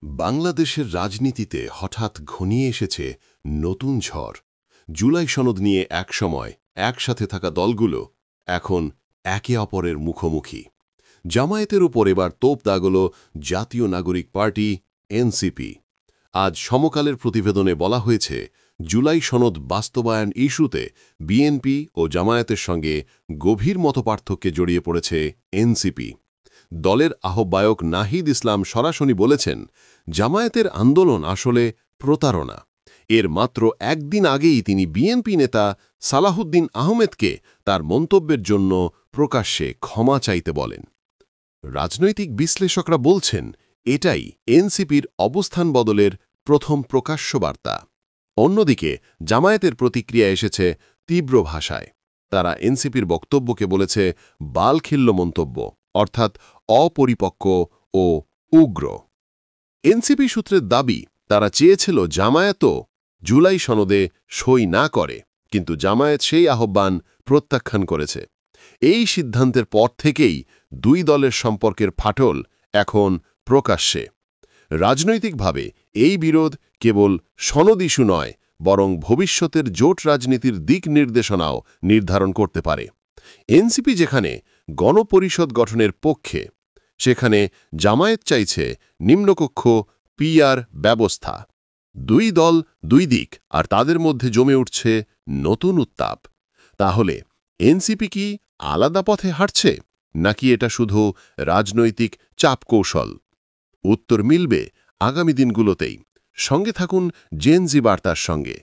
বাংলাদেশের রাজনীতিতে হঠাৎ ঘনিয়ে এসেছে নতুন ঝড়। জুলাই সনদ নিয়ে একসময় একসাথে থাকা দলগুলো এখন একে অপরের মুখোমুখি। জামায়াতের উপর এবার তোপ দাগল জাতীয় নাগরিক পার্টি এনসিপি। আজ সমকালের প্রতিবেদনে বলা হয়েছে, জুলাই সনদ বাস্তবায়ন ইস্যুতে বিএনপি ও জামায়াতের সঙ্গে গভীর মতপার্থক্যে জড়িয়ে পড়েছে এনসিপি। দলের আহ্বায়ক নাহিদ ইসলাম সরাসরি বলেছেন, জামায়াতের আন্দোলন আসলে প্রতারণা। এর মাত্র একদিন আগেই তিনি বিএনপি নেতা সালাহুদ্দিন আহমেদকে তার মন্তব্যের জন্য প্রকাশ্যে ক্ষমা চাইতে বলেন। রাজনৈতিক বিশ্লেষকরা বলছেন, এটাই এনসিপির অবস্থান বদলের প্রথম প্রকাশ্য বার্তা। অন্যদিকে জামায়াতের প্রতিক্রিয়া এসেছে তীব্র ভাষায়। তারা এনসিপির বক্তব্যকে বলেছে বালখিল্য মন্তব্য, অর্থাৎ অপরিপক্ক ও উগ্র। এনসিপি সূত্রের দাবি, তারা চেয়েছিল জামায়াতও জুলাই সনদে সই না করে, কিন্তু জামায়াত সেই আহ্বান প্রত্যাখ্যান করেছে। এই সিদ্ধান্তের পর থেকেই দুই দলের সম্পর্কের ফাটল এখন প্রকাশ্যে। রাজনৈতিকভাবে এই বিরোধ কেবল সনদ ইস্যু নয়, বরং ভবিষ্যতের জোট রাজনীতির দিক নির্দেশনাও নির্ধারণ করতে পারে। এনসিপি যেখানে গণপরিষদ গঠনের পক্ষে, সেখানে জামায়াত চাইছে নিম্নকক্ষ পিআর ব্যবস্থা। দুই দল দুই দিক, আর তাদের মধ্যে জমে উঠছে নতুন উত্তাপ। তাহলে এনসিপি কি আলাদা পথে হাঁটছে, নাকি এটা শুধু রাজনৈতিক চাপ কৌশল? উত্তর মিলবে আগামী দিনগুলোতেই। সঙ্গে থাকুন জেনজি বার্তার সঙ্গে।